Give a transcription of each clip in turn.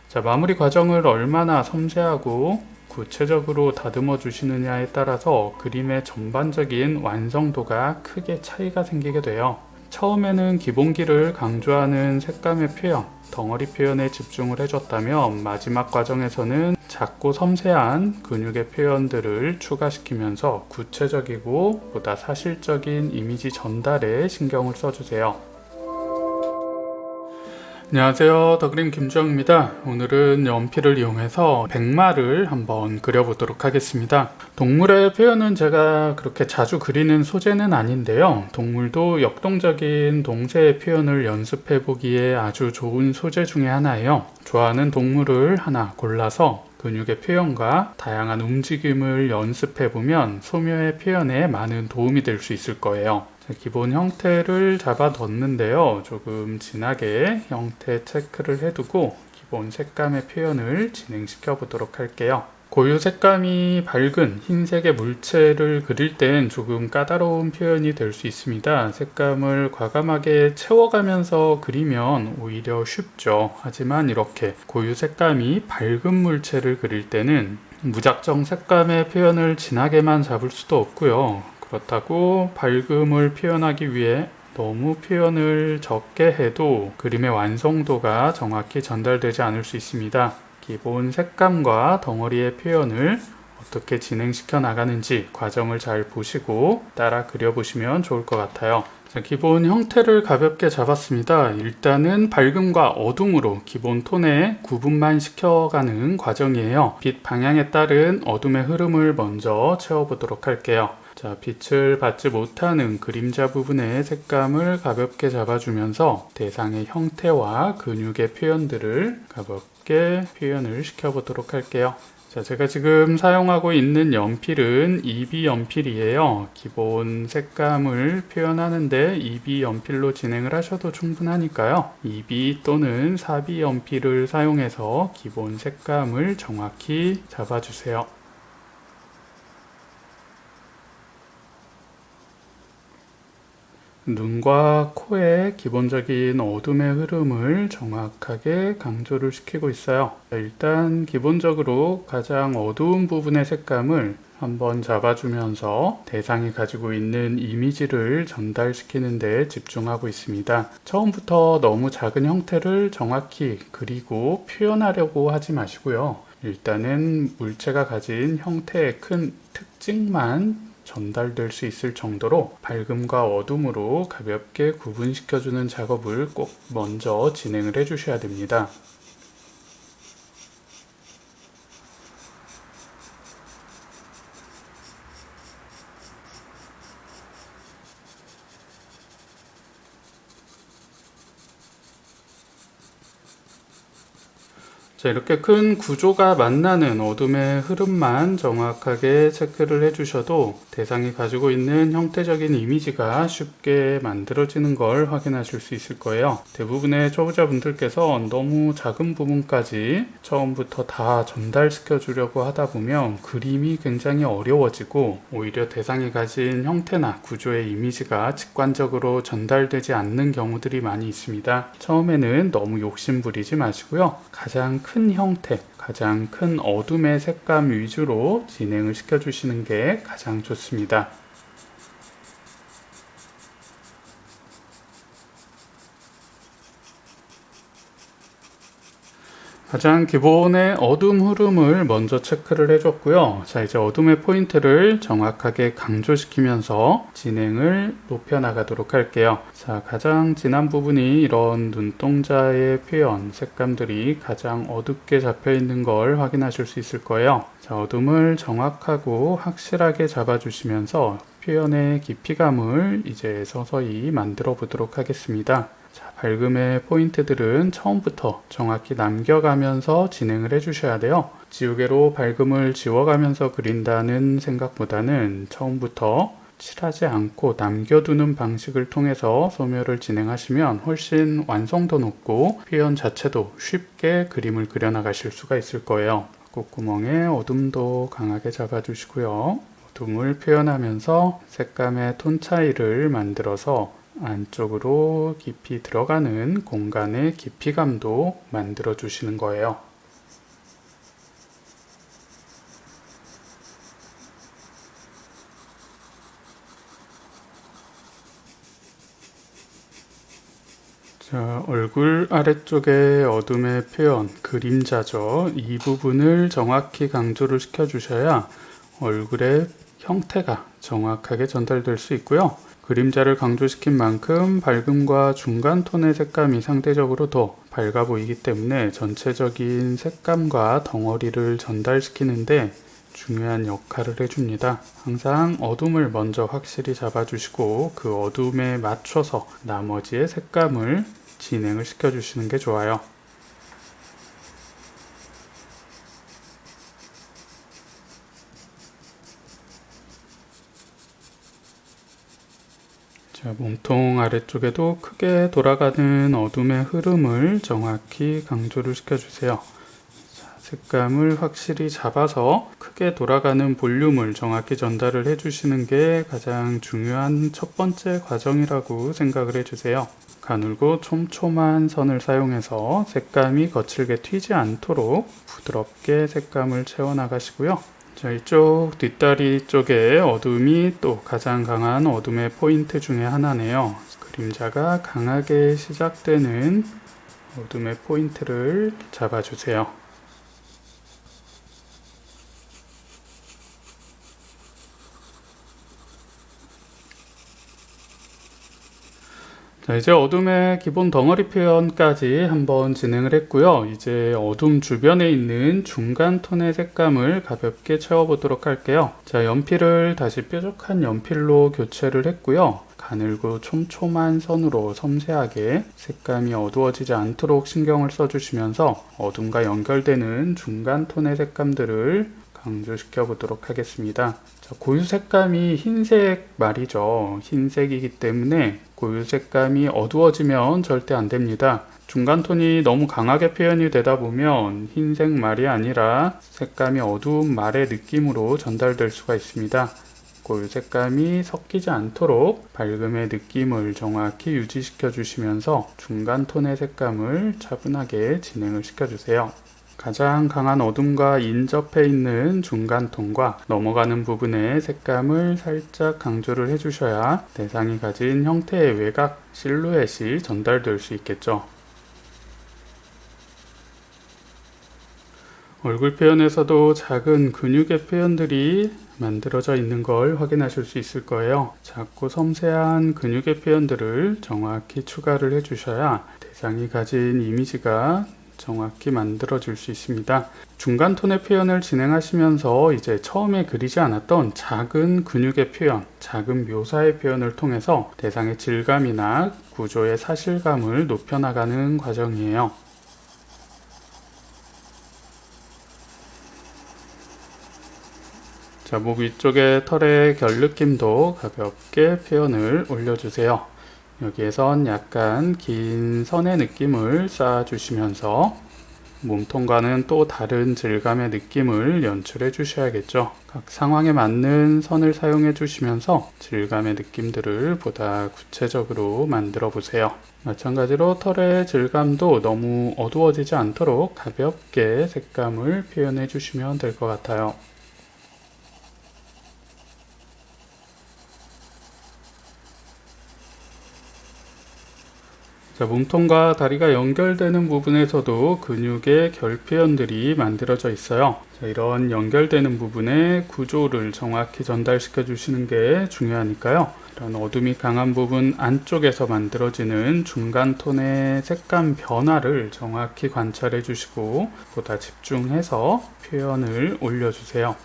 자, 마무리 과정을 얼마나 섬세하고 구체적으로 다듬어 주시느냐에 따라서 그림의 전반적인 완성도가 크게 차이가 생기게 돼요. 처음에는 기본기를 강조하는 색감의 표현, 덩어리 표현에 집중을 해줬다면 마지막 과정에서는 작고 섬세한 근육의 표현들을 추가시키면서 구체적이고 보다 사실적인 이미지 전달에 신경을 써주세요. 안녕하세요, 더그림 김주영입니다. 오늘은 연필을 이용해서 백마를 한번 그려보도록 하겠습니다. 동물의 표현은 제가 그렇게 자주 그리는 소재는 아닌데요. 동물도 역동적인 동체의 표현을 연습해 보기에 아주 좋은 소재 중에 하나예요. 좋아하는 동물을 하나 골라서 근육의 표현과 다양한 움직임을 연습해 보면 소묘의 표현에 많은 도움이 될 수 있을 거예요. 기본 형태를 잡아뒀는데요. 조금 진하게 형태 체크를 해두고 기본 색감의 표현을 진행시켜 보도록 할게요. 고유 색감이 밝은 흰색의 물체를 그릴 땐 조금 까다로운 표현이 될 수 있습니다. 색감을 과감하게 채워가면서 그리면 오히려 쉽죠. 하지만 이렇게 고유 색감이 밝은 물체를 그릴 때는 무작정 색감의 표현을 진하게만 잡을 수도 없고요. 그렇다고 밝음을 표현하기 위해 너무 표현을 적게 해도 그림의 완성도가 정확히 전달되지 않을 수 있습니다. 기본 색감과 덩어리의 표현을 어떻게 진행시켜 나가는지 과정을 잘 보시고 따라 그려보시면 좋을 것 같아요. 자, 기본 형태를 가볍게 잡았습니다. 일단은 밝음과 어둠으로 기본 톤에 구분만 시켜가는 과정이에요. 빛 방향에 따른 어둠의 흐름을 먼저 채워보도록 할게요. 자, 빛을 받지 못하는 그림자 부분의 색감을 가볍게 잡아주면서 대상의 형태와 근육의 표현들을 가볍게 표현을 시켜보도록 할게요. 자, 제가 지금 사용하고 있는 연필은 2B 연필이에요. 기본 색감을 표현하는데 2B 연필로 진행을 하셔도 충분하니까요. 2B 또는 4B 연필을 사용해서 기본 색감을 정확히 잡아주세요. 눈과 코의 기본적인 어둠의 흐름을 정확하게 강조를 시키고 있어요. 일단 기본적으로 가장 어두운 부분의 색감을 한번 잡아주면서 대상이 가지고 있는 이미지를 전달시키는 데 집중하고 있습니다. 처음부터 너무 작은 형태를 정확히 그리고 표현하려고 하지 마시고요. 일단은 물체가 가진 형태의 큰 특징만 전달될 수 있을 정도로 밝음과 어둠으로 가볍게 구분시켜주는 작업을 꼭 먼저 진행을 해주셔야 됩니다. 자, 이렇게 큰 구조가 만나는 어둠의 흐름만 정확하게 체크를 해주셔도 대상이 가지고 있는 형태적인 이미지가 쉽게 만들어지는 걸 확인하실 수 있을 거예요. 대부분의 초보자분들께서 너무 작은 부분까지 처음부터 다 전달시켜 주려고 하다 보면 그림이 굉장히 어려워지고 오히려 대상이 가진 형태나 구조의 이미지가 직관적으로 전달되지 않는 경우들이 많이 있습니다. 처음에는 너무 욕심 부리지 마시고요. 가장 큰 형태, 가장 큰 어둠의 색감 위주로 진행을 시켜주시는 게 가장 좋습니다. 가장 기본의 어둠 흐름을 먼저 체크를 해줬고요. 자, 이제 어둠의 포인트를 정확하게 강조시키면서 진행을 높여나가도록 할게요. 자, 가장 진한 부분이 이런 눈동자의 표현, 색감들이 가장 어둡게 잡혀 있는 걸 확인하실 수 있을 거예요. 자, 어둠을 정확하고 확실하게 잡아주시면서 표현의 깊이감을 이제 서서히 만들어 보도록 하겠습니다. 자, 밝음의 포인트들은 처음부터 정확히 남겨가면서 진행을 해주셔야 돼요. 지우개로 밝음을 지워가면서 그린다는 생각보다는 처음부터 칠하지 않고 남겨두는 방식을 통해서 소묘를 진행하시면 훨씬 완성도 높고 표현 자체도 쉽게 그림을 그려나가실 수가 있을 거예요. 콧구멍에 어둠도 강하게 잡아주시고요. 어둠을 표현하면서 색감의 톤 차이를 만들어서 안쪽으로 깊이 들어가는 공간의 깊이감도 만들어 주시는 거예요. 자, 얼굴 아래쪽에 어둠의 표현, 그림자죠. 이 부분을 정확히 강조를 시켜주셔야 얼굴의 형태가 정확하게 전달될 수 있고요. 그림자를 강조시킨 만큼 밝음과 중간 톤의 색감이 상대적으로 더 밝아 보이기 때문에 전체적인 색감과 덩어리를 전달시키는데 중요한 역할을 해줍니다. 항상 어둠을 먼저 확실히 잡아주시고 그 어둠에 맞춰서 나머지의 색감을 진행을 시켜주시는 게 좋아요. 자, 몸통 아래쪽에도 크게 돌아가는 어둠의 흐름을 정확히 강조를 시켜주세요. 자, 색감을 확실히 잡아서 크게 돌아가는 볼륨을 정확히 전달을 해주시는 게 가장 중요한 첫 번째 과정이라고 생각을 해주세요. 가늘고 촘촘한 선을 사용해서 색감이 거칠게 튀지 않도록 부드럽게 색감을 채워나가시고요. 자, 이쪽 뒷다리 쪽에 어둠이 또 가장 강한 어둠의 포인트 중에 하나네요. 그림자가 강하게 시작되는 어둠의 포인트를 잡아주세요. 자, 이제 어둠의 기본 덩어리 표현까지 한번 진행을 했고요. 이제 어둠 주변에 있는 중간 톤의 색감을 가볍게 채워보도록 할게요. 자, 연필을 다시 뾰족한 연필로 교체를 했고요. 가늘고 촘촘한 선으로 섬세하게 색감이 어두워지지 않도록 신경을 써주시면서 어둠과 연결되는 중간 톤의 색감들을 강조시켜 보도록 하겠습니다. 자, 고유 색감이 흰색 말이죠. 흰색이기 때문에 고유 색감이 어두워지면 절대 안 됩니다. 중간 톤이 너무 강하게 표현이 되다 보면 흰색 말이 아니라 색감이 어두운 말의 느낌으로 전달될 수가 있습니다. 고유 색감이 섞이지 않도록 밝음의 느낌을 정확히 유지시켜 주시면서 중간 톤의 색감을 차분하게 진행을 시켜주세요. 가장 강한 어둠과 인접해 있는 중간 톤과 넘어가는 부분의 색감을 살짝 강조를 해주셔야 대상이 가진 형태의 외곽 실루엣이 전달될 수 있겠죠. 얼굴 표현에서도 작은 근육의 표현들이 만들어져 있는 걸 확인하실 수 있을 거예요. 작고 섬세한 근육의 표현들을 정확히 추가를 해주셔야 대상이 가진 이미지가 정확히 만들어질 수 있습니다. 중간 톤의 표현을 진행하시면서 이제 처음에 그리지 않았던 작은 근육의 표현, 작은 묘사의 표현을 통해서 대상의 질감이나 구조의 사실감을 높여나가는 과정이에요. 자, 목 위쪽의 털의 결 느낌도 가볍게 표현을 올려주세요. 여기에선 약간 긴 선의 느낌을 쌓아주시면서 몸통과는 또 다른 질감의 느낌을 연출해 주셔야겠죠. 각 상황에 맞는 선을 사용해 주시면서 질감의 느낌들을 보다 구체적으로 만들어 보세요. 마찬가지로 털의 질감도 너무 어두워지지 않도록 가볍게 색감을 표현해 주시면 될 것 같아요. 자, 몸통과 다리가 연결되는 부분에서도 근육의 결 표현들이 만들어져 있어요. 자, 이런 연결되는 부분의 구조를 정확히 전달시켜 주시는 게 중요하니까요. 이런 어둠이 강한 부분 안쪽에서 만들어지는 중간 톤의 색감 변화를 정확히 관찰해 주시고 보다 집중해서 표현을 올려주세요.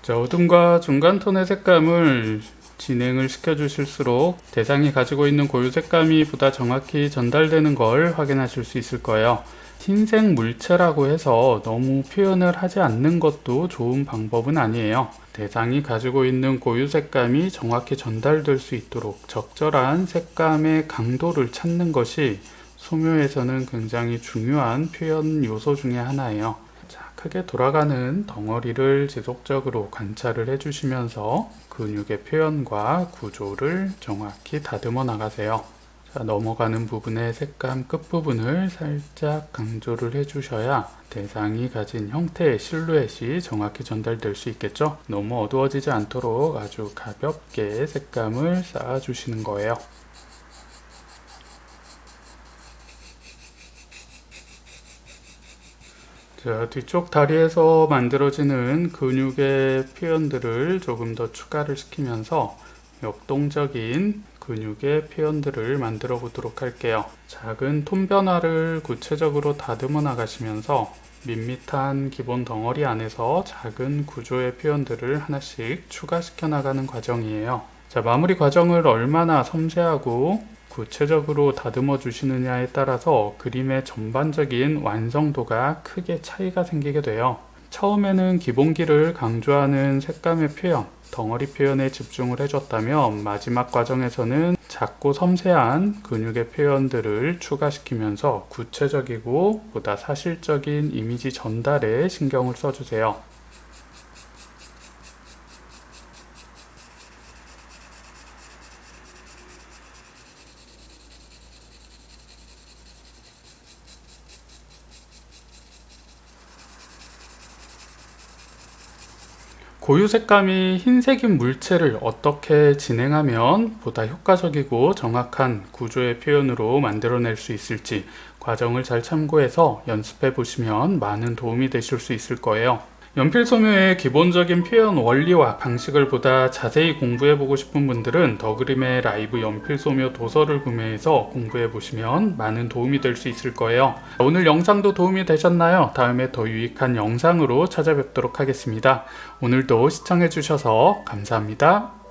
자, 어둠과 중간 톤의 색감을 진행을 시켜 주실수록 대상이 가지고 있는 고유 색감이 보다 정확히 전달되는 걸 확인하실 수 있을 거예요. 흰색 물체라고 해서 너무 표현을 하지 않는 것도 좋은 방법은 아니에요. 대상이 가지고 있는 고유 색감이 정확히 전달될 수 있도록 적절한 색감의 강도를 찾는 것이 소묘에서는 굉장히 중요한 표현 요소 중에 하나예요. 크게 돌아가는 덩어리를 지속적으로 관찰을 해주시면서 근육의 표현과 구조를 정확히 다듬어 나가세요. 자, 넘어가는 부분의 색감 끝부분을 살짝 강조를 해주셔야 대상이 가진 형태의 실루엣이 정확히 전달될 수 있겠죠. 너무 어두워지지 않도록 아주 가볍게 색감을 쌓아주시는 거예요. 자, 뒤쪽 다리에서 만들어지는 근육의 표현들을 조금 더 추가를 시키면서 역동적인 근육의 표현들을 만들어 보도록 할게요. 작은 톤 변화를 구체적으로 다듬어 나가시면서 밋밋한 기본 덩어리 안에서 작은 구조의 표현들을 하나씩 추가시켜 나가는 과정이에요. 자, 마무리 과정을 얼마나 섬세하고 구체적으로 다듬어 주시느냐에 따라서 그림의 전반적인 완성도가 크게 차이가 생기게 돼요. 처음에는 기본기를 강조하는 색감의 표현, 덩어리 표현에 집중을 해줬다면 마지막 과정에서는 작고 섬세한 근육의 표현들을 추가시키면서 구체적이고 보다 사실적인 이미지 전달에 신경을 써주세요. 고유 색감이 흰색인 물체를 어떻게 진행하면 보다 효과적이고 정확한 구조의 표현으로 만들어낼 수 있을지 과정을 잘 참고해서 연습해 보시면 많은 도움이 되실 수 있을 거예요. 연필 소묘의 기본적인 표현 원리와 방식을 보다 자세히 공부해 보고 싶은 분들은 더그림의 라이브 연필 소묘 도서를 구매해서 공부해 보시면 많은 도움이 될 수 있을 거예요. 오늘 영상도 도움이 되셨나요? 다음에 더 유익한 영상으로 찾아뵙도록 하겠습니다. 오늘도 시청해 주셔서 감사합니다.